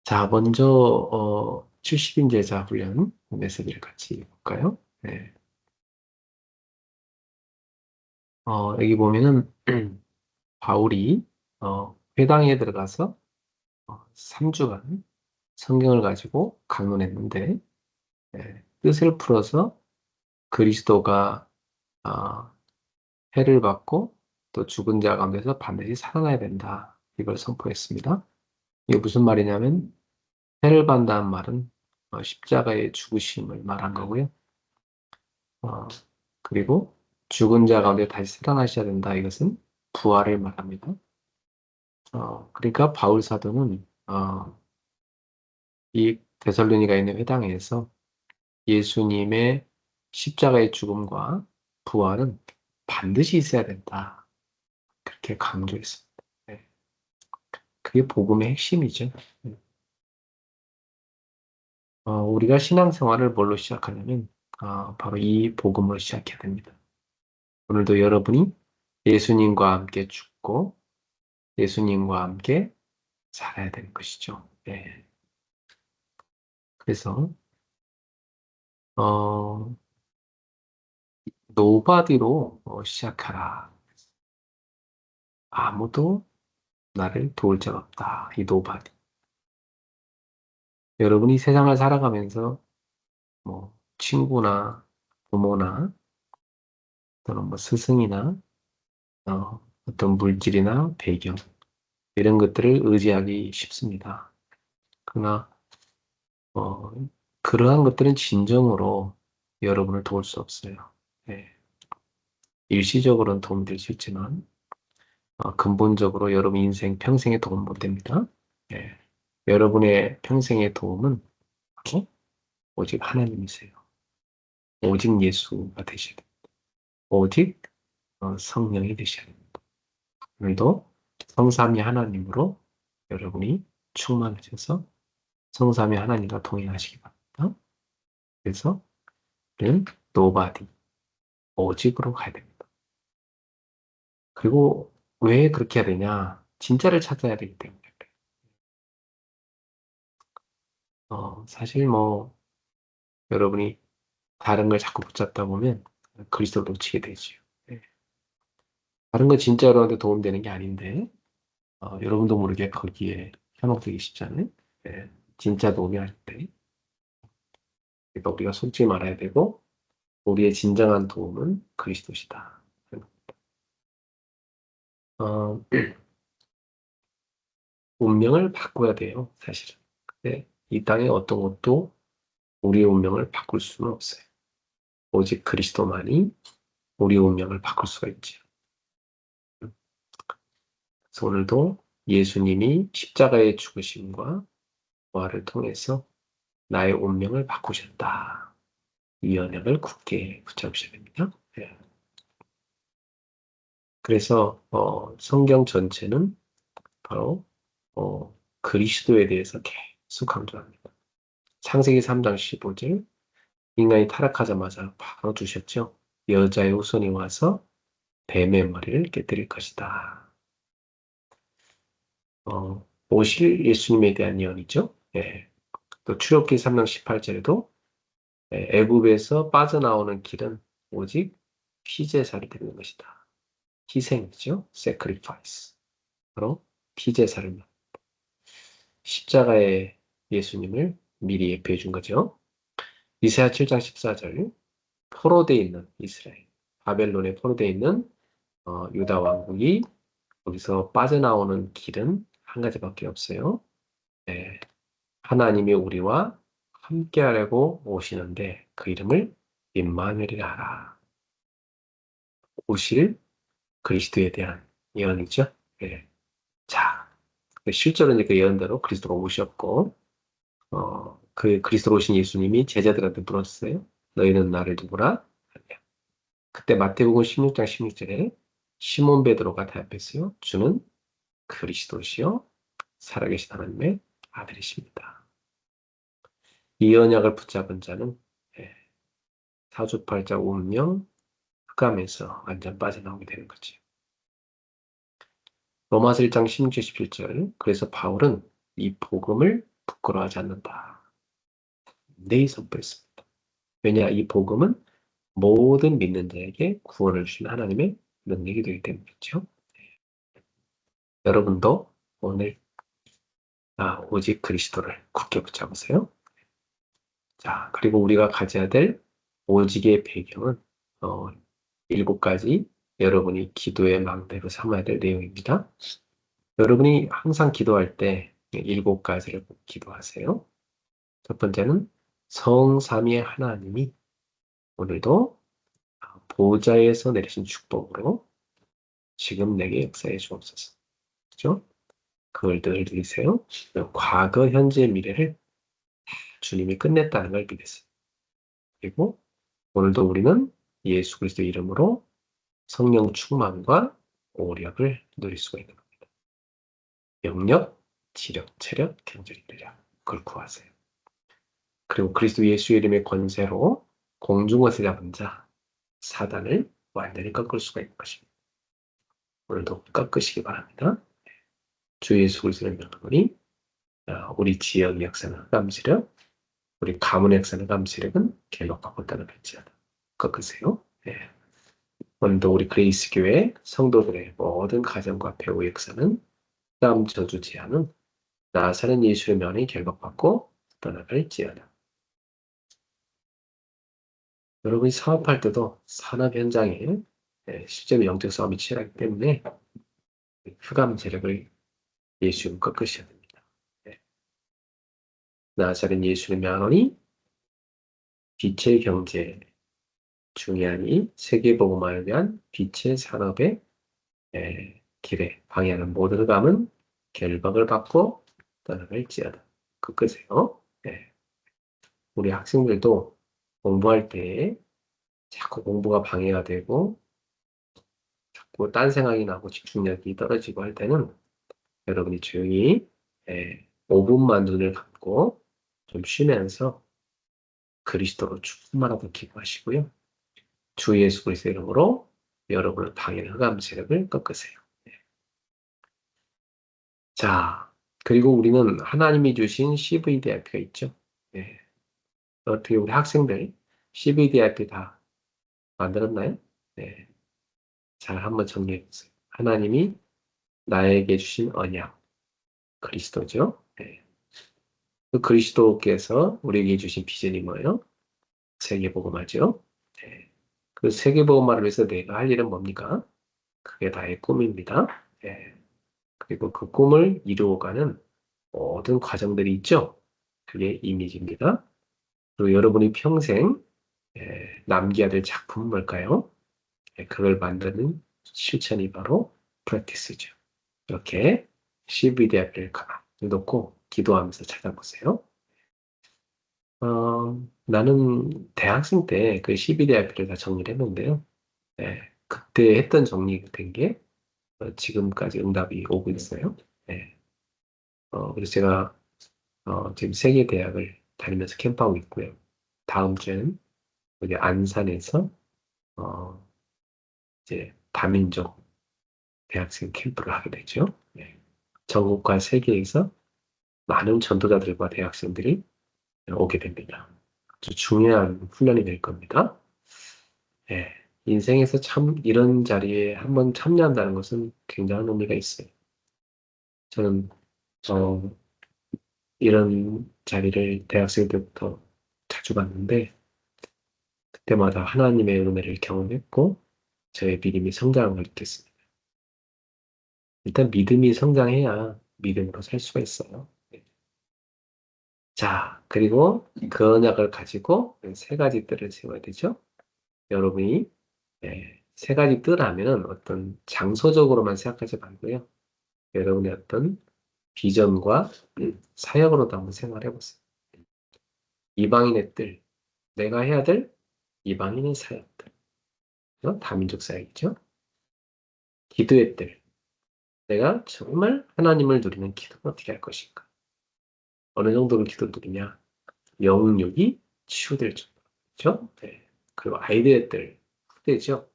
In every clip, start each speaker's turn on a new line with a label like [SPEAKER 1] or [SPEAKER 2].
[SPEAKER 1] 자, 먼저 70인 제자 훈련 메시지를 같이 볼까요? 네. 여기 보면은 바울이 회당에 들어가서 3주간 성경을 가지고 강론했는데 뜻을 풀어서 그리스도가 어, 해를 받고 또 죽은 자 가운데서 반드시 살아나야 된다. 이걸 선포했습니다. 이게 무슨 말이냐면 해를 받는다는 말은 십자가의 죽으심을 말한 거고요. 어, 그리고 죽은 자 가운데 다시 살아나셔야 된다. 이것은 부활을 말합니다. 그러니까 바울 사도는 이 데살로니가 있는 회당에서 예수님의 십자가의 죽음과 부활은 반드시 있어야 된다. 그렇게 강조했습니다. 네. 그게 복음의 핵심이죠. 네. 우리가 신앙생활을 뭘로 시작하냐면 바로 이 복음으로 시작해야 됩니다. 오늘도 여러분이 예수님과 함께 죽고 예수님과 함께 살아야 되는 것이죠. 네. 그래서 어, 노바디로 시작하라. 아무도 나를 도울 자가 없다. 이 노바디. 여러분이 세상을 살아가면서 뭐 친구나 부모나 또는 뭐 스승이나 어떤 물질이나 배경 이런 것들을 의지하기 쉽습니다. 그러나 어, 그러한 것들은 진정으로 여러분을 도울 수 없어요. 네. 일시적으로는 도움될 수 있지만 근본적으로 여러분 인생 평생에 도움 못 됩니다. 예. 여러분의 평생의 도움은 바로 오직 하나님이세요. 오직 예수가 되셔야 됩니다. 오직 성령이 되셔야 됩니다. 오늘도 성삼위 하나님으로 여러분이 충만하셔서 성삼위 하나님과 동행하시기 바랍니다. 그래서 우리는 nobody, 오직으로 가야 됩니다. 그리고 왜 그렇게 해야 되냐? 진짜를 찾아야 되기 때문에. 사실 뭐 여러분이 다른 걸 자꾸 붙잡다 보면 그리스도를 놓치게 되죠. 예. 다른 거 진짜 여러분한테 도움되는 게 아닌데 여러분도 모르게 거기에 현혹되기 쉽잖아요. 예. 진짜 도움이 아닐 때. 그러니까 우리가 속지 말아야 되고 우리의 진정한 도움은 그리스도시다. 어, 운명을 바꿔야 돼요, 사실은. 근데 이 땅에 어떤 것도 우리의 운명을 바꿀 수는 없어요. 오직 그리스도만이 우리의 운명을 바꿀 수가 있죠. 그래서 오늘도 예수님이 십자가의 죽으심과 부활을 통해서 나의 운명을 바꾸셨다. 이 언약을 굳게 붙잡으셔야 됩니다. 예. 그래서 성경 전체는 바로 그리스도에 대해서 계속 강조합니다. 창세기 3장 15절 인간이 타락하자마자 바로 주셨죠. 여자의 후손이 와서 뱀의 머리를 깨뜨릴 것이다. 오실 예수님에 대한 예언이죠. 예. 또 출애굽기 3장 18절에도 애굽에서 빠져나오는 길은 오직 피제사를 드리는 것이다. 희생이죠. sacrifice. 바로 피제사를 십자가의 예수님을 미리 예표해 준 거죠. 이사야 7장 14절 포로되어 있는 이스라엘, 바벨론에 포로되어 있는 유다 왕국이 거기서 빠져나오는 길은 한 가지밖에 없어요. 네, 하나님이 우리와 함께하려고 오시는데 그 이름을 임마누엘이라 하라. 오실 그리스도에 대한 예언이죠. 네. 자, 실제로 이제 그 예언대로 그리스도가 오셨고, 그 그리스도로 오신 예수님이 제자들한테 물었어요. 너희는 나를 누구라? 그때 마태복음 16장 16절에 시몬 베드로가 대답했어요. 주는 그리스도시요 살아계신 하나님의 아들이십니다. 이 언약을 붙잡은 자는 사주팔자 운명 흑암에서 완전 빠져나오게 되는 거죠. 로마서 1장 16절 17절 그래서 바울은 이 복음을 부끄러워하지 않는다. 네, 선포했습니다. 왜냐, 이 복음은 모든 믿는 자에게 구원을 주신 하나님의 능력이 되기 때문이죠. 여러분도 오늘 오직 그리스도를 굳게 붙잡으세요. 자, 그리고 우리가 가져야 될 오직의 배경은 7가지 여러분이 기도의 망대로 삼아야 될 내용입니다. 여러분이 항상 기도할 때 7가지를 꼭 기도하세요. 첫 번째는 성삼위의 하나님이 오늘도 보좌에서 내리신 축복으로 지금 내게 역사해 주옵소서. 그죠? 그걸 늘 드리세요. 과거, 현재, 미래를 주님이 끝냈다는 걸 믿으세요. 그리고 오늘도 우리는 예수 그리스도 이름으로 성령 충만과 오력을 누릴 수가 있는 겁니다. 영력, 지력, 체력, 경제력, 능력. 그걸 구하세요. 그리고 그리스도 예수의 이름의 권세로 공중것을 잡은 자, 사단을 완전히 꺾을 수가 있는 것입니다. 오늘도 꺾으시기 바랍니다. 주 예수 그리스도를 명하노니 우리 지역 역사는 흑암시력, 우리 가문의 역사는 흑암시력은 개혁받고 있다는 배치하다. 꺾으세요. 네. 오늘도 우리 그레이스 교회 성도들의 모든 가정과 배우 역사는 흑암 저주 제한은 나사렛 예수의 면이 결박받고 떠나갈지어다. 여러분이 사업할 때도 산업 현장에 실제로 영적 싸움이 치열하기 때문에 흑암 세력을 예수님 꺾으셔야 됩니다. 나사렛 예수의 면허니 빛의 경제 중요하니 세계복음화를 위한 빛의 산업의 길에 방해하는 모든 흑암은 결박을 받고 떠나갈지어다. 꺾으세요. 우리 학생들도 공부할 때 자꾸 공부가 방해가 되고 자꾸 딴 생각이 나고 집중력이 떨어지고 할 때는 여러분이 조용히 5분만 눈을 감고 좀 쉬면서 그리스도로 충만하고 기도하시고요. 주 예수 그리스도의 이름으로 여러분을 방해하는 흑암 세력을 꺾으세요. 자, 그리고 우리는 하나님이 주신 CVDIP가 있죠. 어떻게 우리 학생들 CVDIP 다 만들었나요? 네. 잘 한번 정리해 보세요. 하나님이 나에게 주신 언약, 그리스도죠. 그 그리스도께서 우리에게 주신 비전이 뭐예요? 세계복음화죠. 그 세계복음화를 위해서 내가 할 일은 뭡니까? 그게 나의 꿈입니다. 그리고 그 꿈을 이루어가는 모든 과정들이 있죠. 그게 이미지입니다. 그리고 여러분이 평생 남겨야 될 작품은 뭘까요? 그걸 만드는 실천이 바로 프랙티스죠. 이렇게 CVDIP를 놓고 기도하면서 찾아보세요. 나는 대학생 때 그 CVDIP를 다 정리를 했는데요. 그때 했던 정리가 된 게 지금까지 응답이 오고 있어요. 그래서 제가 지금 세계대학을 다니면서 캠프하고 있고요. 다음 주에는 여기 안산에서 어, 이제 다민족 대학생 캠프를 하게 되죠. 전국과 세계에서 많은 전도자들과 대학생들이 오게 됩니다. 아주 중요한 훈련이 될 겁니다. 인생에서 참 이런 자리에 한번 참여한다는 것은 굉장한 의미가 있어요. 저는 이런 자리를 대학생 때부터 자주 봤는데 그때마다 하나님의 은혜를 경험했고 저의 믿음이 성장한 걸 느꼈습니다. 일단 믿음이 성장해야 믿음으로 살 수가 있어요. 자, 그리고 그 언약을 가지고 3가지 뜰을 세워야 되죠. 여러분이 3가지 뜰 하면 어떤 장소적으로만 생각하지 말고요. 여러분의 어떤 비전과 사역으로도 한번 생각해 보세요. 이방인의 뜰, 내가 해야 될 이방인의 사역들, 다민족 사역이죠. 기도의 뜰, 내가 정말 하나님을 누리는 기도는 어떻게 할 것인가? 어느 정도로 기도를 누리냐? 영육이 치유될 정도죠. 그리고 아이들의 뜰, 후대죠.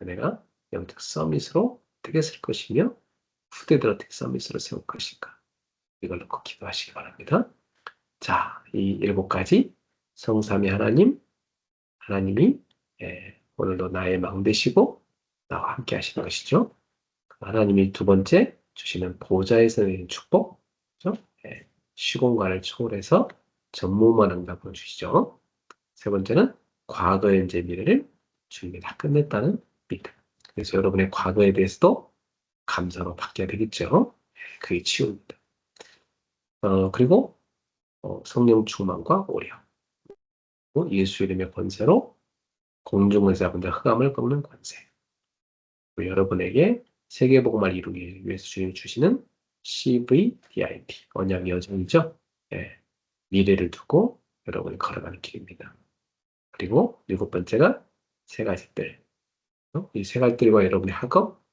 [SPEAKER 1] 내가 영적 서밋으로 어떻게 쓸 것이며 후대들 어떻게 서밋으로 세울 것인가? 이걸 넣고 기도하시기 바랍니다. 자, 이 7가지 성삼위 하나님, 하나님이 오늘도 나의 망 되시고 나와 함께 하시는 것이죠. 하나님이 두 번째 주시는 보좌에서 내린 축복, 그죠? 시공간을 초월해서 전무후무한 응답을 주시죠. 세 번째는 과거의 이제 미래를 주님이 다 끝냈다는 믿음. 그래서 여러분의 과거에 대해서도 감사로 바뀌어야 되겠죠. 그게 치유입니다. 그리고 성령 충만과 오력, 예수 이름의 권세로 공중을 잡은 자 흑암을 꺾는 권세. 여러분에게 세계복음을 이루기 위해서 주님이 주시는 CVDIP, 언약 여정이죠. 미래를 두고 여러분이 걸어가는 길입니다. 그리고 7번째가 세 가지 뜰. 이 세 가지 뜰과 여러분의 학업,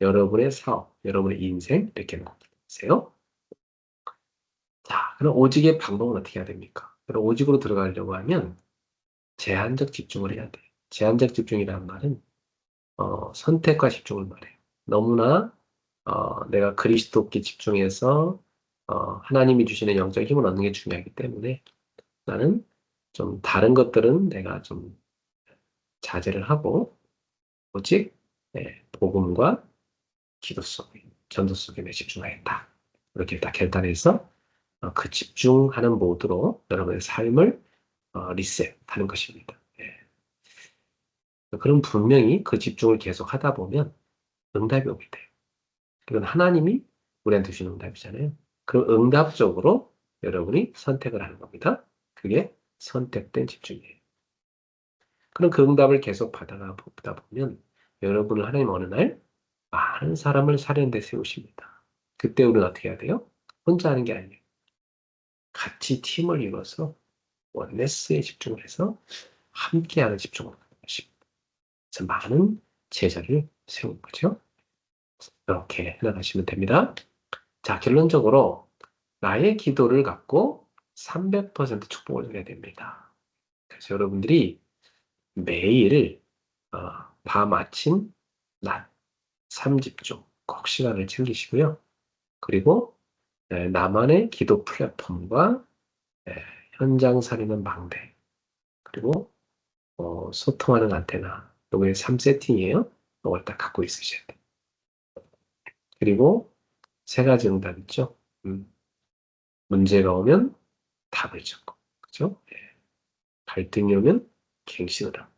[SPEAKER 1] 여러분의 사업, 여러분의 인생 이렇게 나누세요. 자, 그럼 오직의 방법은 어떻게 해야 됩니까? 그럼 오직으로 들어가려고 하면 제한적 집중을 해야 돼요. 제한적 집중이라는 말은 선택과 집중을 말해요. 너무나 내가 그리스도께 집중해서 하나님이 주시는 영적 힘을 얻는 게 중요하기 때문에 나는 좀 다른 것들은 내가 좀 자제를 하고 오직 복음과 기도 속에, 전도 속에 내 집중하겠다. 이렇게 딱 결단해서 그 집중하는 모드로 여러분의 삶을 리셋하는 것입니다. 그럼 분명히 그 집중을 계속 하다 보면 응답이 오게 돼요. 그건 하나님이 우리한테 주시는 응답이잖아요. 그럼 응답적으로 여러분이 선택을 하는 겁니다. 그게 선택된 집중이에요. 그럼 그 응답을 계속 받다 보면 여러분을 하나님 어느 날 많은 사람을 사는 데 세우십니다. 그때 우리는 어떻게 해야 돼요? 혼자 하는 게 아니에요. 같이 팀을 이뤄서 원네스에 집중을 해서 함께하는 집중을 하는 것입니다. 그래서 많은 제자를 세우는 거죠. 이렇게 해나가시면 됩니다. 자, 결론적으로 나의 기도를 갖고 300% 축복을 누려야 됩니다. 그래서 여러분들이 매일 밤, 아침, 낮 3집중 꼭 시간을 챙기시고요. 그리고 나만의 기도 플랫폼과 현장 살리는 망대, 그리고 소통하는 안테나, 요게 3세팅이에요. 이걸 딱 갖고 있으셔야 돼요. 그리고 세 가지 응답 있죠. 문제가 오면 답을 찾고, 그죠? 갈등이 오면 갱신을 하고,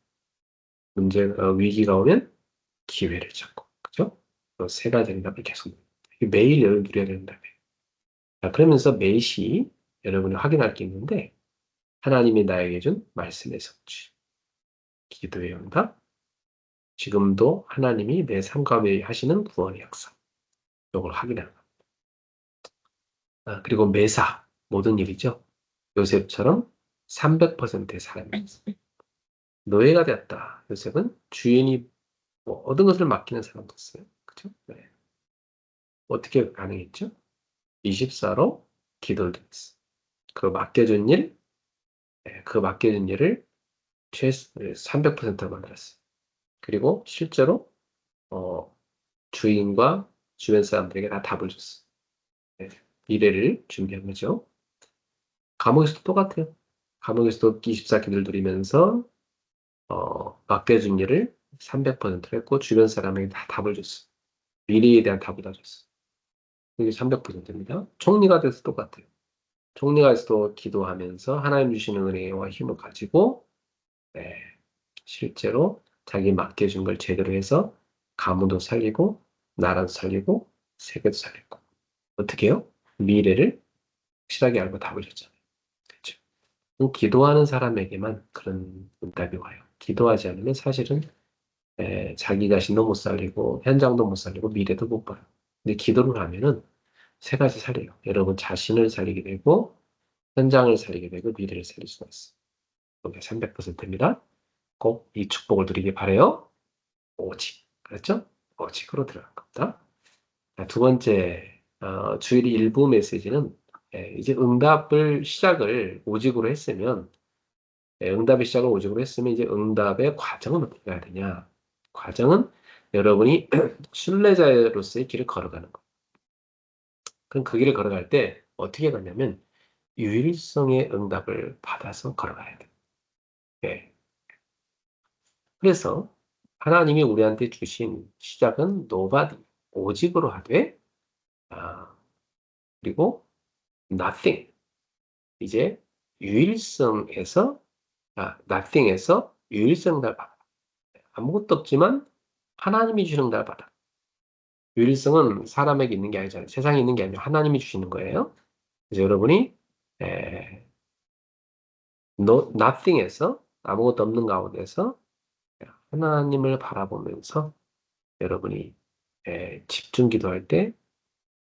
[SPEAKER 1] 위기가 오면 기회를 찾고, 그죠? 세 가지 응답을 계속 매일 여러분 누려야 된다며. 자, 그러면서 매시 여러분이 확인할 게 있는데, 하나님이 나에게 준 말씀의 성취, 기도의 응답, 지금도 하나님이 내 삶 가운데 하시는 구원의 역사, 이걸 확인하는 겁니다. 그리고 매사, 모든 일이죠. 요셉처럼 300%의 사람이 노예가 되었다. 요셉은 주인이 모든 것을 맡기는 사람이었어요. 그죠? 네. 어떻게 가능했죠? 24로 기도를 드렸어요. 그 맡겨준 일, 그 맡겨준 일을 300% 만들었어요. 그리고 실제로 주인과 주변 사람들에게 다 답을 줬어요. 미래를 준비한 거죠. 감옥에서도 똑같아요. 감옥에서도 24기도를 드리면서 맡겨준 일을 300% 했고 주변 사람에게 다 답을 줬어요. 미래에 대한 답을 다 줬어요. 이게 300%입니다. 총리가 돼서 똑같아요. 총리가 돼서도 기도하면서 하나님 주시는 은혜와 힘을 가지고 실제로 자기 맡겨준 걸 제대로 해서 가문도 살리고 나라도 살리고 세계도 살리고 어떻게 해요? 미래를 확실하게 알고 답을 줬잖아요. 그렇죠? 기도하는 사람에게만 그런 응답이 와요. 기도하지 않으면 사실은 자기 자신도 못 살리고 현장도 못 살리고 미래도 못 봐요. 근데 기도를 하면은 세 가지 살려요. 여러분 자신을 살리게 되고 현장을 살리게 되고 미래를 살릴 수가 있어요. 이게 300%입니다. 꼭 이 축복을 누리길 바래요. 오직. 그렇죠? 오직으로 들어갈 겁니다. 자, 두 번째, 주일 일부 메시지는 이제 응답을 시작을 오직으로 했으면 응답의 시작을 오직으로 했으면 이제 응답의 과정은 어떻게 해야 되냐? 과정은 여러분이 순례자로서의 길을 걸어가는 거. 그럼 그 길을 걸어갈 때 어떻게 가냐면 유일성의 응답을 받아서 걸어가야 돼. 예. 그래서 하나님이 우리한테 주신 시작은 nobody, 오직으로 하되, 아, 그리고 nothing, 이제 유일성에서, nothing에서 유일성 응답을 받아. 아무것도 없지만 하나님이 주는 응답을 받아. 유일성은 사람에게 있는 게 아니잖아요. 세상에 있는 게 아니라 하나님이 주시는 거예요. 그래서 여러분이 에, nothing에서 아무것도 없는 가운데서 하나님을 바라보면서 여러분이 집중 기도할 때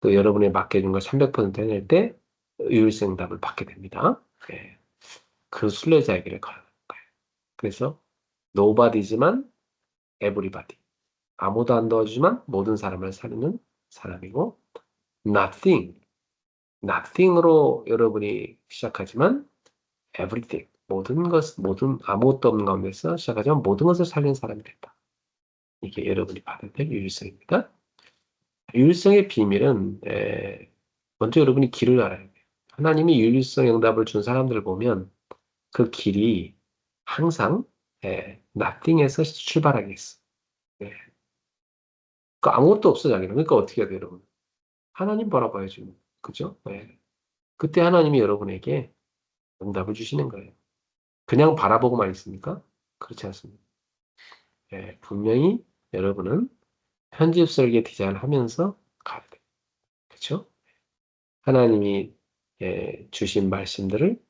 [SPEAKER 1] 또 여러분이 맡겨준 걸 300% 해낼 때 유일성 답을 받게 됩니다. 예, 그 순례자에게 가는 거예요. 그래서 nobody지만 everybody. 아무도 안 도와주지만 모든 사람을 살리는 사람이고 nothing. nothing으로 여러분이 시작하지만 everything. 모든 아무것도 없는 가운데서 시작하지만 모든 것을 살리는 사람이 된다. 이게 여러분이 받아야 될 유일성입니다. 유일성의 비밀은 먼저 여러분이 길을 알아야 돼요. 하나님이 유일성 응답을 준 사람들을 보면 그 길이 항상 nothing에서 출발하게 했어. 예. 그 아무것도 없어 자기는. 그러니까 어떻게 해야 돼요, 여러분? 하나님 바라봐야지. 뭐. 그죠? 예. 그때 하나님이 여러분에게 응답을 주시는 거예요. 그냥 바라보고만 있습니까? 그렇지 않습니다. 예. 분명히 여러분은 편집 설계 디자인을 하면서 가야 돼요. 그렇죠? 하나님이 주신 말씀들을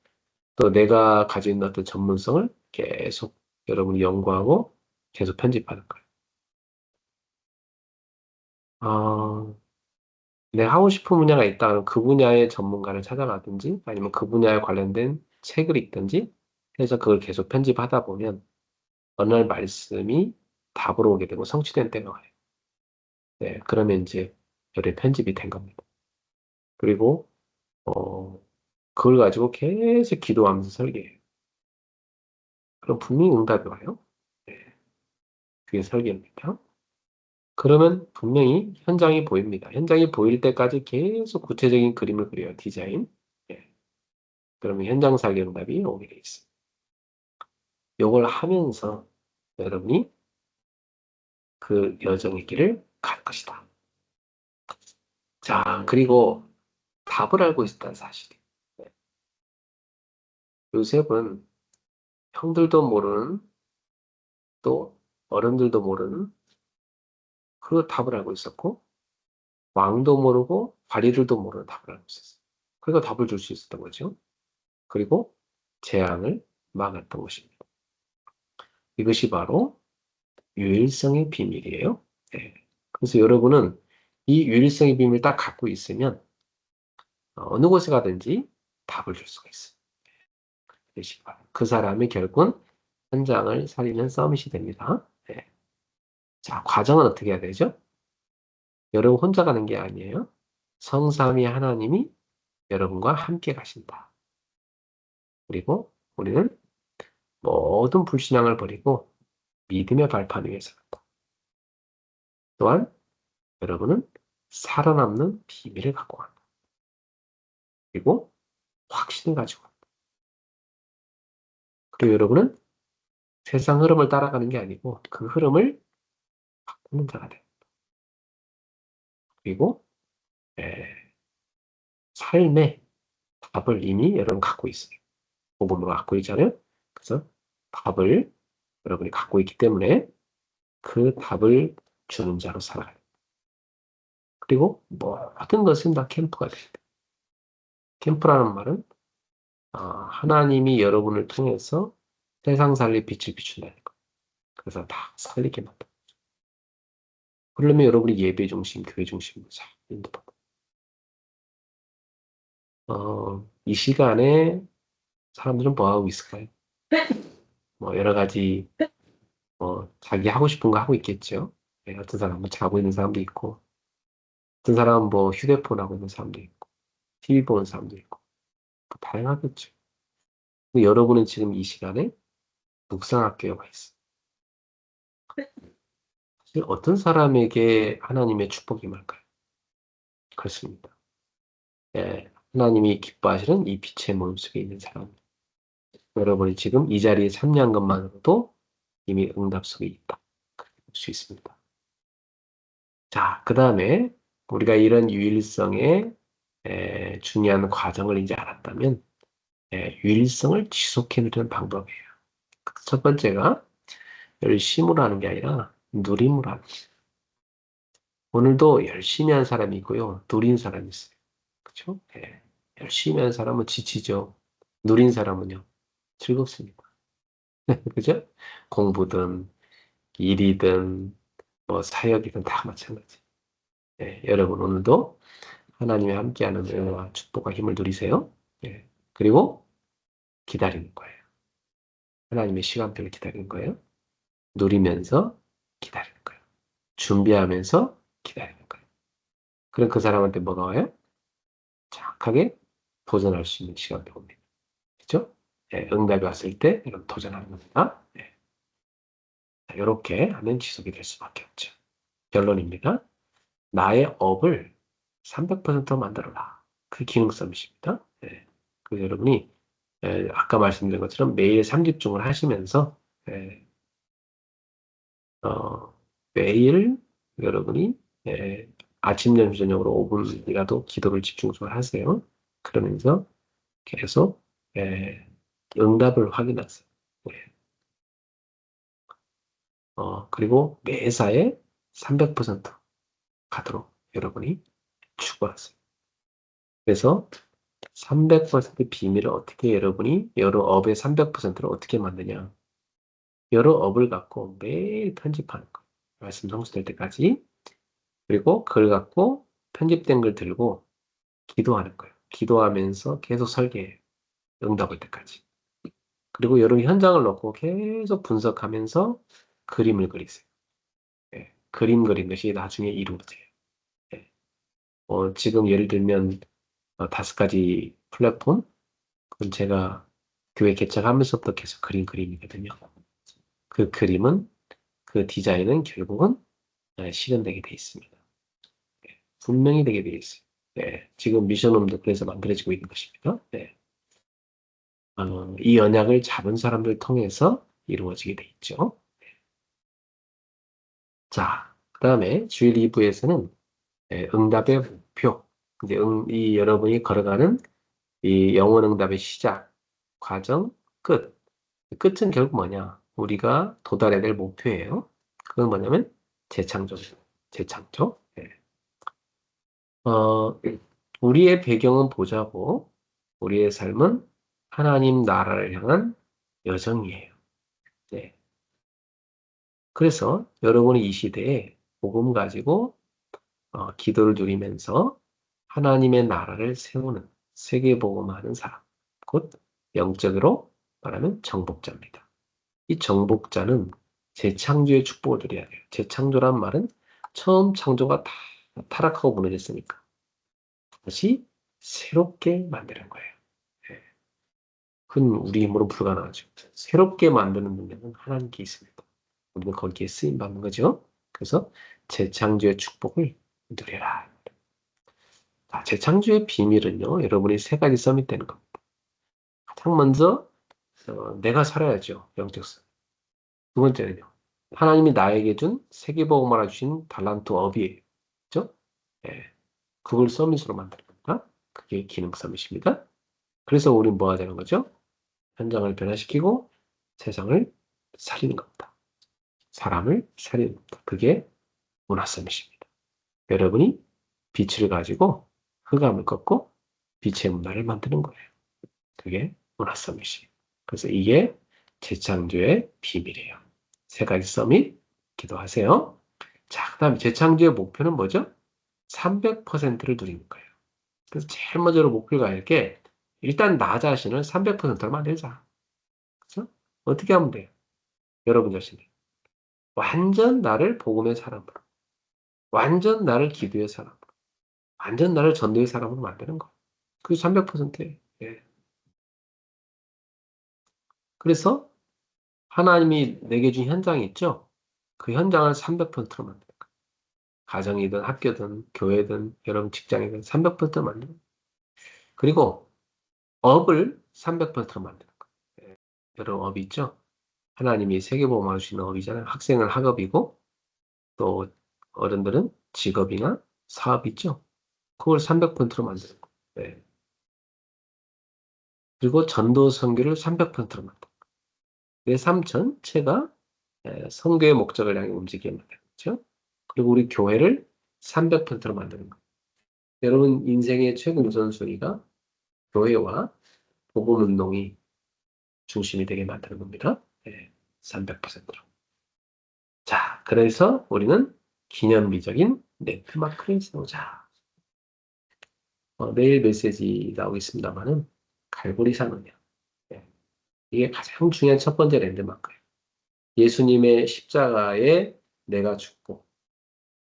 [SPEAKER 1] 또 내가 가지고 있는 어떤 전문성을 계속 여러분이 연구하고 계속 편집하는 거예요. 내가 하고 싶은 분야가 있다면 그 분야의 전문가를 찾아가든지 아니면 그 분야에 관련된 책을 읽든지 해서 그걸 계속 편집하다 보면 어느 날 말씀이 답으로 오게 되고 성취된 때가 와요. 네, 그러면 이제 열의 편집이 된 겁니다. 그리고 어, 그걸 가지고 계속 기도하면서 설계해요. 그럼 분명히 응답이 와요. 네, 그게 설계입니다. 그러면 분명히 현장이 보입니다. 현장이 보일 때까지 계속 구체적인 그림을 그려요. 디자인. 예. 그러면 현장 설계 응답이 오게 돼 있어요. 요걸 하면서 여러분이 그 여정의 길을 갈 것이다. 자, 그리고 답을 알고 있다는 사실이. 네. 요셉은 형들도 모르는 또 어른들도 모르는 그 답을 알고 있었고 왕도 모르고 관리들도 모르는 답을 알고 있었어요. 그러니까 답을 줄 수 있었던 거죠. 그리고 재앙을 막았던 것입니다. 이것이 바로 유일성의 비밀이에요. 네. 그래서 여러분은 이 유일성의 비밀을 딱 갖고 있으면 어느 곳에 가든지 답을 줄 수가 있어요. 그 사람이 결국은 현장을 살리는 서밋이 됩니다. 네. 자, 과정은 어떻게 해야 되죠? 여러분 혼자 가는 게 아니에요. 성삼위 하나님이 여러분과 함께 가신다. 그리고 우리는 모든 불신앙을 버리고 믿음의 발판 위에서 간다. 또한 여러분은 살아남는 비밀을 갖고 간다. 그리고 확신을 가지고 간다. 그리고 여러분은 세상 흐름을 따라가는 게 아니고 그 흐름을 바꾸는 자가 됩니다. 그리고 삶의 답을 이미 여러분 갖고 있어요. 복음으로 갖고 있잖아요. 그래서 답을 여러분이 갖고 있기 때문에 그 답을 주는 자로 살아가요. 그리고 모든 것은 다 캠프가 됩니다. 캠프라는 말은 하나님이 여러분을 통해서 세상 살릴 빛을 비춘다는 거. 그래서 다 살리게 만다. 그러려면 여러분이 예배 중심, 교회 중심으로 잘 인도받고. 이 시간에 사람들은 뭐 하고 있을까요? 뭐 여러 가지 자기 하고 싶은 거 하고 있겠죠. 네, 어떤 사람은 자고 있는 사람도 있고, 어떤 사람은 뭐 휴대폰 하고 있는 사람도 있고, TV 보는 사람도 있고, 뭐 다양하겠죠. 근데 여러분은 지금 이 시간에 묵상학교에 와 있어요. 사실 어떤 사람에게 하나님의 축복이 임할까요? 그렇습니다. 예, 하나님이 기뻐하시는 이 빛의 모임 속에 있는 사람. 여러분이 지금 이 자리에 참여한 것만으로도 이미 응답 속에 있다. 그렇게 볼 수 있습니다. 자, 그 다음에 우리가 이런 유일성의 중요한 과정을 이제 알았다면 유일성을 지속해내는 방법이에요. 첫 번째가 열심으로 하는 게 아니라 누림으로 하는 거예요. 오늘도 열심히 한 사람이 있고요. 누린 사람이 있어요. 그렇죠? 열심히 한 사람은 지치죠. 누린 사람은요. 즐겁습니다. 그죠? 공부든 일이든 뭐 사역이든 다 마찬가지. 여러분 오늘도 하나님이 함께하는 은혜와 축복과 힘을 누리세요. 그리고 기다리는 거예요. 하나님의 시간표를 기다리는 거예요. 누리면서 기다리는 거예요. 준비하면서 기다리는 거예요. 그럼 그 사람한테 뭐가 와요? 정확하게 도전할 수 있는 시간표가 옵니다. 그렇죠? 응답이 왔을 때 여러분 도전하는 겁니다. 이렇게 하면 지속이 될 수밖에 없죠. 결론입니다. 나의 업을 300% 만들어라. 그 기능성이십니다. 그래서 여러분이 아까 말씀드린 것처럼 매일 3집중을 하시면서 어, 매일 여러분이 아침, 점심, 저녁으로 5분이라도 기도를 집중적으로 하세요. 그러면서 계속 응답을 확인하세요. 예. 그리고 매사에 300% 가도록 여러분이 추구하세요. 그래서 300% 비밀을 어떻게 여러분이 여러 업의 300%를 어떻게 만드냐. 여러 업을 갖고 매일 편집하는 거예요. 말씀 성취될 때까지. 그리고 그걸 갖고 편집된 걸 들고 기도하는 거예요. 기도하면서 계속 설계해요. 응답 올 때까지. 그리고 여러분 현장을 놓고 계속 분석하면서 그림을 그리세요. 그림 그린 것이 나중에 이루어져요. 예. 지금 예를 들면 5가지 플랫폼, 그건 제가 교회 개척하면서부터 계속 그린 그림이거든요. 그 그림은, 그 디자인은 결국은 실현되게 돼 있습니다. 분명히 되게 돼 있어요. 지금 미션홈도 그래서 만들어지고 있는 것입니다. 이 언약을 잡은 사람들 통해서 이루어지게 돼 있죠. 자, 그 다음에 주일 2부에서는 응답의 목표, 이제 이 여러분이 걸어가는 이 영원 응답의 시작, 과정, 끝. 끝은 결국 뭐냐? 우리가 도달해야 될 목표예요. 그건 뭐냐면 재창조. 재창조. 어, 우리의 배경은 보자고, 우리의 삶은 하나님 나라를 향한 여정이에요. 네. 그래서 여러분이 이 시대에 복음 가지고 기도를 누리면서 하나님의 나라를 세우는 세계 복음하는 사람, 곧 영적으로 말하면 정복자입니다. 이 정복자는 재창조의 축복을 누려야 돼요. 재창조란 말은 처음 창조가 다 타락하고 무너졌으니까 다시 새롭게 만드는 거예요. 예. 그건 우리 힘으로 불가능하죠. 새롭게 만드는 능력은 하나님께 있습니다. 우리는 거기에 쓰임 받는 거죠. 그래서 재창조의 축복을 누려라. 재창조의 비밀은요, 여러분이 3가지 서밋되는 겁니다. 가장 먼저 내가 살아야죠. 영적성. 두 번째는요, 하나님이 나에게 준 세계복음을 주신 달란트 업이에요. 그죠? 예, 그걸 서밋으로 만드는 겁니다. 그게 기능 서밋입니다. 그래서 우리는 뭐 하자는 거죠? 현장을 변화시키고 세상을 살리는 겁니다. 사람을 살리는 겁니다. 그게 문화 서밋입니다. 여러분이 빛을 가지고 흑암을 꺾고 빛의 문화를 만드는 거예요. 그게 문화 서밋이에요. 그래서 이게 재창조의 비밀이에요. 3가지 서밋 기도하세요. 자, 그 다음에 재창조의 목표는 뭐죠? 300%를 누리는 거예요. 그래서 제일 먼저 목표가 이렇게 일단 나 자신을 300%로 만들자. 그래서 어떻게 하면 돼요? 여러분 자신이 완전 나를 복음의 사람으로, 완전 나를 기도의 사람으로, 완전 나를 전도의 사람으로 만드는 거. 그게 300%예요. 그래서 하나님이 내게 준 현장이 있죠? 그 현장을 300%로 만드는 거예요. 가정이든 학교든 교회든 여러분 직장이든 300% 만드는 거예요. 그리고 업을 300%로 만드는 거예요. 예, 여러 업이 있죠. 하나님이 세계보험할 수 있는 업이잖아요. 학생은 학업이고 또 어른들은 직업이나 사업 있죠. 그걸 300%로 만드는 거예요. 네. 그리고 전도 선교를 300%로 만드는 거예요. 내 삶 전체가 선교의 목적을 향해 움직이게 만드는 거죠. 그리고 우리 교회를 300%로 만드는 거예요. 여러분 인생의 최고 우선순위가 교회와 복음 운동이 중심이 되게 만드는 겁니다. 300%로. 자, 그래서 우리는 기념비적인 네트마크를 세우자. 내일 메시지 나오겠습니다만은 갈보리 산업이요. 예, 이게 가장 중요한 첫 번째 랜드마크예요. 예수님의 십자가에 내가 죽고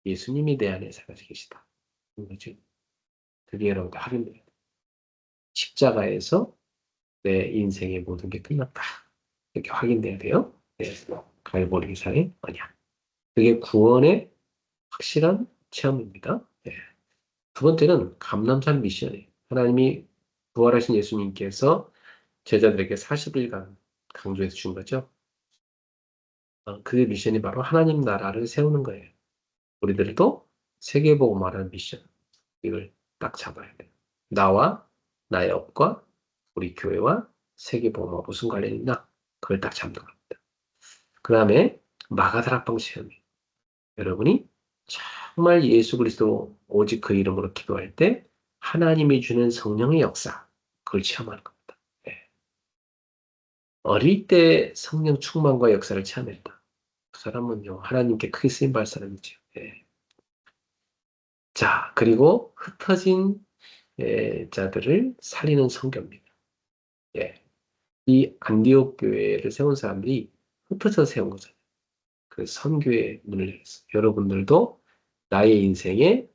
[SPEAKER 1] 예수님이 내 안에 살아서 계시다. 그거죠. 그게 여러분들 확인돼요. 십자가에서 내 인생의 모든 게 끝났다. 이렇게 확인돼야 돼요. 네. 갈보리사의 언약. 그게 구원의 확실한 체험입니다. 네. 두 번째는 감남산 미션이에요. 하나님이 부활하신 예수님께서 제자들에게 40일간 강조해서 준 거죠. 그 미션이 바로 하나님 나라를 세우는 거예요. 우리들도 세계복음화라는 미션, 이걸 딱 잡아야 돼요. 나와 나의 업과 우리 교회와 세계복음화 무슨 관련이 있나? 그걸 딱 잡는 겁니다. 그 다음에 마가다락방 체험이에요. 여러분이 정말 예수 그리스도 오직 그 이름으로 기도할 때 하나님이 주는 성령의 역사, 그걸 체험하는 겁니다. 예. 어릴 때 성령 충만과 역사를 체험했다. 그 사람은요, 하나님께 크게 쓰임받을 사람이죠. 예. 자, 그리고 흩어진 자들을 살리는 선교입니다. 예. 이 안디옥 교회를 세운 사람들이 흩어져 세운 거잖아요. 그 선교의 문을 열었어요. 여러분들도 나의 인생에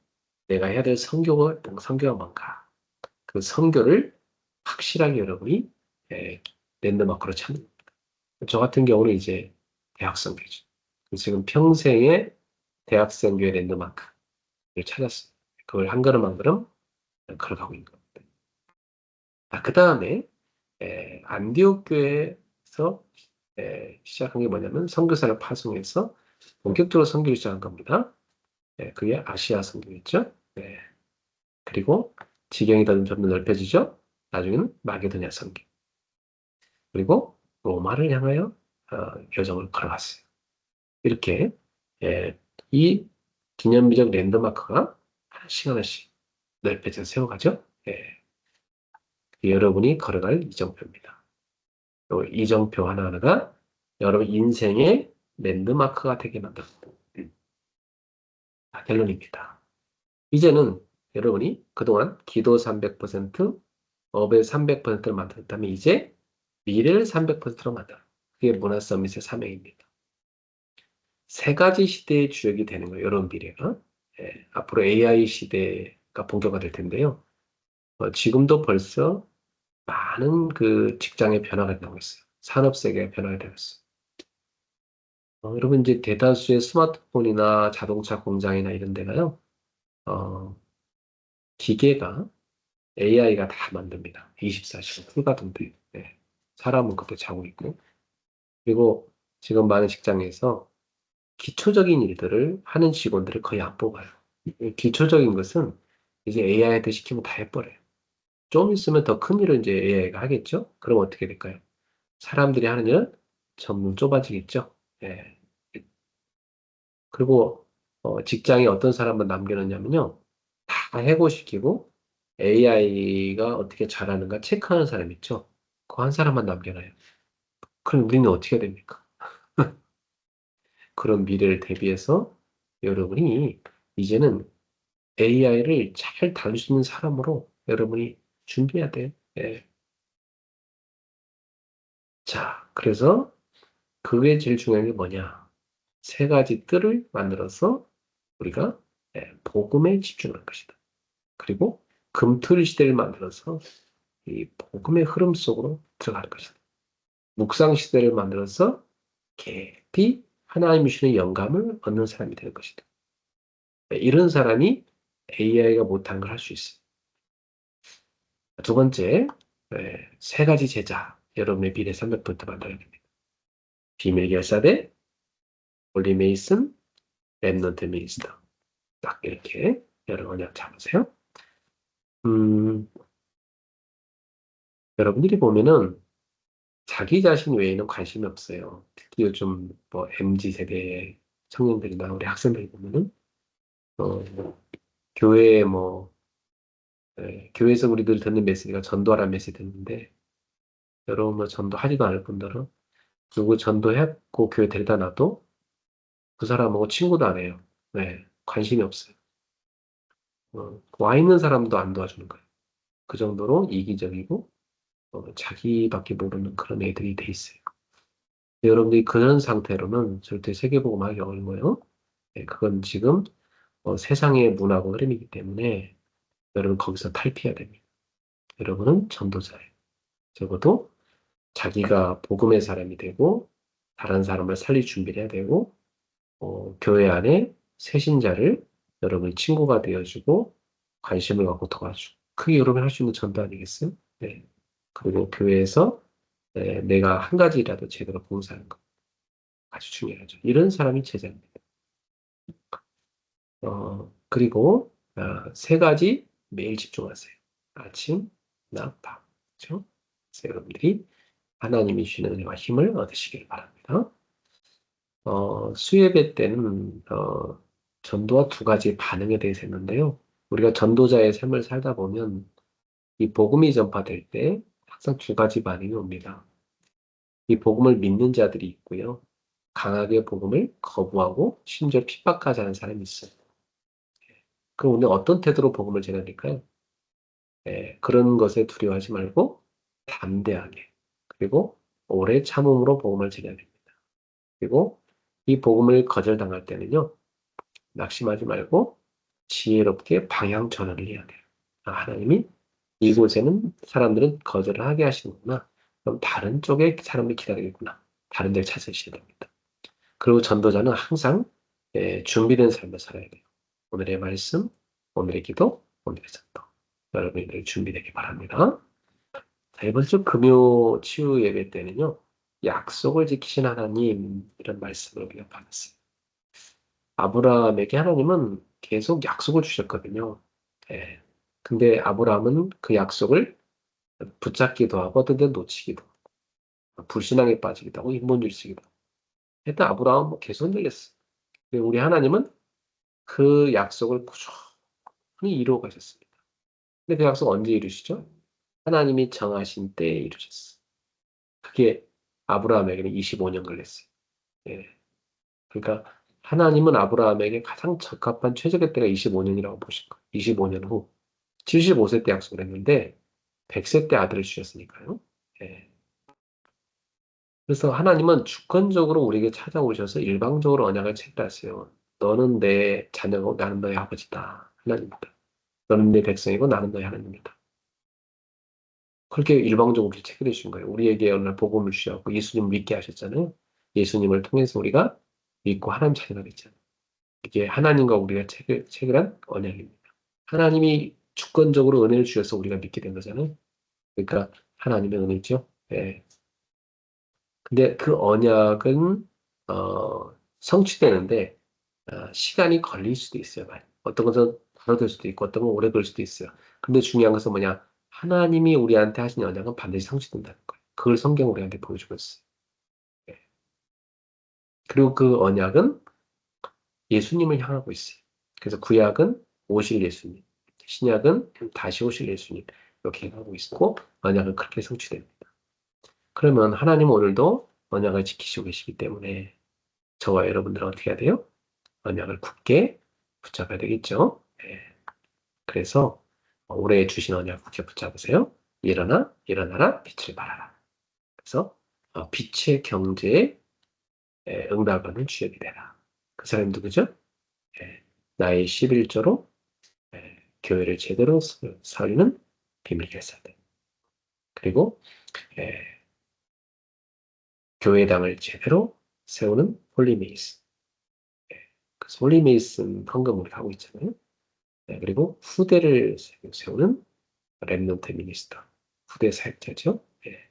[SPEAKER 1] 내가 해야 될 선교가 뭔가, 그 선교를 확실하게 여러분이 예, 랜드마크로 찾는 겁니다. 저 같은 경우는 이제 대학 선교죠. 지금 평생의 대학 선교의 랜드마크를 찾았어요. 그걸 한 걸음 한 걸음 걸어가고 있는 겁니다. 그 다음에 안디옥 교회에서 시작한 게 뭐냐면 선교사를 파송해서 본격적으로 선교를 시작한 겁니다. 그게 아시아 선교였죠. 그리고 지경이 점점 넓혀지죠. 나중에는 마게도냐 선교. 그리고 로마를 향하여 여정을 걸어갔어요. 이렇게 이 기념비적 랜드마크가 하나씩 하나씩 넓혀져 세워가죠. 여러분이 걸어갈 이정표입니다. 또 이정표 하나하나가 여러분 인생의 랜드마크가 되게 만듭니다. 결론입니다. 이제는 여러분이 그동안 기도 300%, 업의 300%를 만들었다면 이제 미래를 300%로 만들어. 그게 문화서밋의 사명입니다. 세 가지 시대의 주역이 되는 거예요. 이런 미래가. 앞으로 AI 시대가 본격화될 텐데요. 지금도 벌써 많은 그 직장의 변화가 나고 있어요. 산업 세계의 변화가 되고 있어요. 여러분 이제 대다수의 스마트폰이나 자동차 공장이나 이런 데가요. 어, 기계가 AI가 다 만듭니다. 24시간 풀가동돼. 사람은 그때 자고 있고. 그리고 지금 많은 직장에서 기초적인 일들을 하는 직원들을 거의 안 뽑아요. 기초적인 것은 이제 AI한테 시키면 다 해버려요. 좀 있으면 더 큰 일을 이제 AI가 하겠죠? 그럼 어떻게 될까요? 사람들이 하는 일은 점점 좁아지겠죠? 예. 그리고 직장에 어떤 사람만 남겨놓냐면요. 다 해고시키고 AI가 어떻게 잘하는가 체크하는 사람 있죠? 그 한 사람만 남겨놔요. 그럼 우리는 어떻게 해야 됩니까? 그런 미래를 대비해서 여러분이 이제는 AI를 잘 다룰 수 있는 사람으로 여러분이 준비해야 돼요. 자, 그래서 그게 제일 중요한 게 뭐냐? 세 가지 뜰을 만들어서 우리가 복음에 집중할 것이다. 그리고 금토일 시대를 만들어서 이 복음의 흐름 속으로 들어갈 것이다. 묵상 시대를 만들어서 깊이 하나님이 주시는 영감을 얻는 사람이 될 것이다. 이런 사람이 AI가 못한 걸 할 수 있어요. 두 번째, 세 가지 제자. 여러분의 미래 300부터 만들어야 됩니다. 비밀 결사대, 홀리 메이슨, 랩넌트 미니스터. 딱 이렇게 여러 언약 잡으세요. 음, 여러분들이 보면은 자기 자신 외에는 관심이 없어요. 특히 요즘 뭐 MZ 세대의 청년들이나 우리 학생들이 보면은 어, 교회 뭐 교회에서 우리들 듣는 메시지가 전도하라는 메시지 듣는데 여러분 뭐 전도하지도 않을 뿐더러 누구 전도했고 교회 데려다 놔도 그 사람하고 친구도 안 해요. 네, 관심이 없어요. 와 있는 사람도 안 도와주는 거예요. 그 정도로 이기적이고 자기밖에 모르는 그런 애들이 돼 있어요. 여러분들이 그런 상태로는 절대 세계복음하기 어려워요. 네, 그건 지금 세상의 문화고 흐름이기 때문에 여러분 거기서 탈피해야 됩니다. 여러분은 전도자예요. 적어도 자기가 복음의 사람이 되고 다른 사람을 살릴 준비를 해야 되고 교회 안에 새신자를 여러분의 친구가 되어주고 관심을 갖고 도와주고 그게 여러분이 할 수 있는 전도 아니겠어요? 네. 그리고 교회에서 내가 한 가지라도 제대로 봉사하는 거 아주 중요하죠. 이런 사람이 제자입니다. 그리고 세 가지 매일 집중하세요. 아침, 낮, 밤. 그렇죠? 그래서 여러분들이 하나님이 주시는 은혜와 힘을 얻으시길 바랍니다. 수예배 때는 전도와 두 가지 반응에 대해서 했는데요. 우리가 전도자의 삶을 살다 보면 이 복음이 전파될 때 항상 두 가지 반응이 옵니다. 이 복음을 믿는 자들이 있고요. 강하게 복음을 거부하고 심지어 핍박하지 않은 사람이 있어요. 그럼 우리는 어떤 태도로 복음을 전해야 될까요? 그런 것에 두려워하지 말고 담대하게 그리고 오래 참음으로 복음을 전해야 됩니다. 그리고 이 복음을 거절당할 때는요. 낙심하지 말고 지혜롭게 방향 전환을 해야 돼요. 하나님이 이곳에는 사람들은 거절을 하게 하시는구나. 그럼 다른 쪽에 사람들이 기다리겠구나. 다른 데를 찾으셔야 됩니다. 그리고 전도자는 항상 준비된 삶을 살아야 돼요. 오늘의 말씀, 오늘의 기도, 오늘의 전도. 여러분들 준비되기 바랍니다. 자, 이번 주 금요 치유 예배 때는요. 약속을 지키신 하나님 이런 말씀을 우리가 받았어요. 아브라함에게 하나님은 계속 약속을 주셨거든요. 예. 근데 아브라함은 그 약속을 붙잡기도 하고 어떤 데는 놓치기도 하고 불신앙에 빠지기도 하고 인본주의이기도 하고 일단 아브라함은 뭐 계속 흔들렸어요. 근데 우리 하나님은 그 약속을 꾸준히 이루어 가셨습니다. 근데 그 약속 언제 이루시죠? 하나님이 정하신 때에 이루셨어요. 그게 아브라함에게는 25년 걸렸어요. 예. 그러니까 하나님은 아브라함에게 가장 적합한 최적의 때가 25년이라고 보신 거예요. 25년 후. 75세 때 약속을 했는데 100세 때 아들을 주셨으니까요. 예. 그래서 하나님은 주권적으로 우리에게 찾아오셔서 일방적으로 언약을 체결하세요. 너는 내 자녀고 나는 너의 아버지다. 하나님이다. 너는 내 백성이고 나는 너의 하나님이다. 그렇게 일방적으로 체결해 주신 거예요. 우리에게 오늘 복음을 주셨고 예수님을 믿게 하셨잖아요. 예수님을 통해서 우리가 믿고 하나님 자녀가 됐잖아요. 이게 하나님과 우리가 체결한 언약입니다. 하나님이 주권적으로 은혜를 주셔서 우리가 믿게 된 거잖아요. 그러니까 하나님의 은혜죠. 예. 근데 그 언약은 성취되는데 시간이 걸릴 수도 있어요. 어떤 것은 바로 될 수도 있고 어떤 건 오래 걸 수도 있어요. 근데 중요한 것은 뭐냐? 하나님이 우리한테 하신 언약은 반드시 성취된다는 거예요. 그걸 성경 우리한테 보여주고 있어요. 예. 그리고 그 언약은 예수님을 향하고 있어요. 그래서 구약은 오실 예수님, 신약은 다시 오실 예수님 이렇게 하고 있고 언약은 그렇게 성취됩니다. 그러면 하나님 오늘도 언약을 지키시고 계시기 때문에 저와 여러분들은 어떻게 해야 돼요? 언약을 굳게 붙잡아야 되겠죠? 예. 그래서 올해 주신 언약 굳게 붙잡으세요. 일어나, 일어나라, 빛을 발하라. 그래서 빛의 경제에 응답하는 주역이 되라. 그 사람이 누구죠? 예. 나의 11조로 교회를 제대로 살리는 비밀 결사들. 그리고 예, 교회당을 제대로 세우는 홀리메이스. 그래서 홀리메이슨 헌금 우리가 하고 있잖아요. 그리고 후대를 세우는 렘넌트 미니스터, 후대 사역자죠. 예.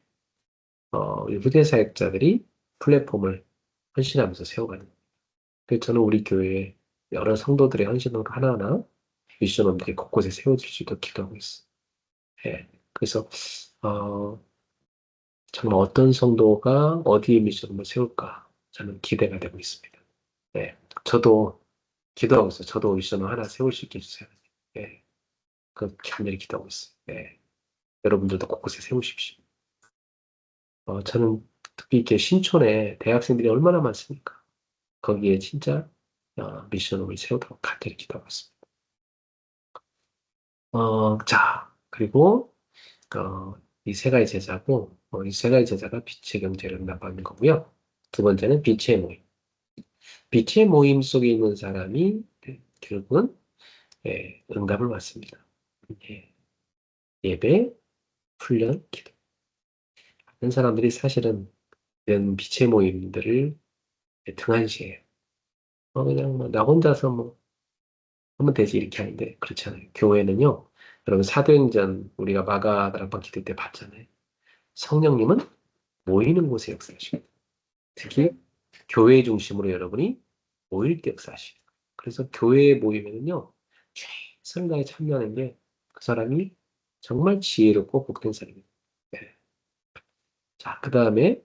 [SPEAKER 1] 이 후대 사역자들이 플랫폼을 헌신하면서 세워가는. 그래서 저는 우리 교회에 여러 성도들의 헌신으로 하나하나 미션원들이 곳곳에 세워질 수 있도록 기도하고 있어요. 예. 그래서 정말 어떤 성도가 어디에 미션을 세울까 저는 기대가 되고 있습니다. 예. 저도 기도하고 있어요. 저도 미션을 하나 세울 수 있게 해주세요. 예. 그 간절히 기도하고 있어요. 예. 여러분들도 곳곳에 세우십시오. 저는 특히 이렇게 신촌에 대학생들이 얼마나 많습니까? 거기에 진짜 미션을 세우도록 간절히 기도하고 있습니다. 자, 그리고 이 세 가지 제자고, 이 세 가지 제자가 빛의 경제를 응답하는 거고요. 두 번째는 빛의 모임. 빛의 모임 속에 있는 사람이 결국은 응답을 받습니다. 예, 예배, 훈련, 기도. 많은 사람들이 사실은 이런 빛의 모임들을 등한시해요. 그냥 뭐 나 혼자서 뭐 하면 되지 이렇게 하는데 그렇지 않아요. 교회는요. 여러분 사도행전 우리가 마가다락방 기도 때 봤잖아요. 성령님은 모이는 곳에 역사하십니다. 특히 교회 중심으로 여러분이 모일 때 역사하시는 거예요. 그래서 교회에 모이면은요. 최선을 다해 참여하는 게 그 사람이 정말 지혜롭고 복된 사람입니다. 네. 자, 그 다음에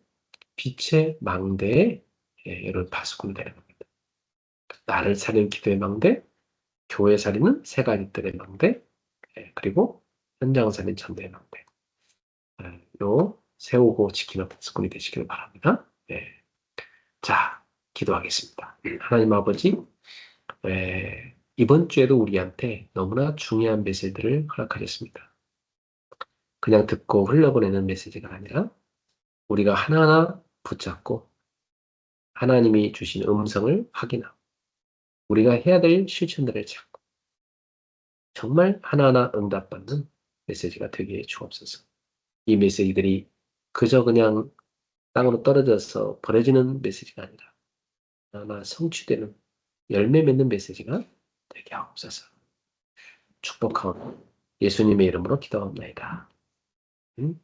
[SPEAKER 1] 빛의 망대에 여러분 파수꾼이 되는 겁니다. 나를 살리는 기도의 망대, 교회 살리는 세 가지 뜰의 망대, 그리고 현장 살리는 전도의 망대. 요 세우고 지키는 파수꾼이 되시길 바랍니다. 네. 자, 기도하겠습니다. 하나님 아버지, 이번 주에도 우리한테 너무나 중요한 메시지들을 허락하셨습니다. 그냥 듣고 흘려보내는 메시지가 아니라 우리가 하나하나 붙잡고 하나님이 주신 음성을 확인하고 우리가 해야 될 실천들을 찾고 정말 하나하나 응답받는 메시지가 되게 해 주옵소서. 이 메시지들이 그저 그냥 땅으로 떨어져서 버려지는 메시지가 아니라 하나 성취되는 열매 맺는 메시지가 되게 하옵소서. 축복하옵 예수님의 이름으로 기도합니다. 음?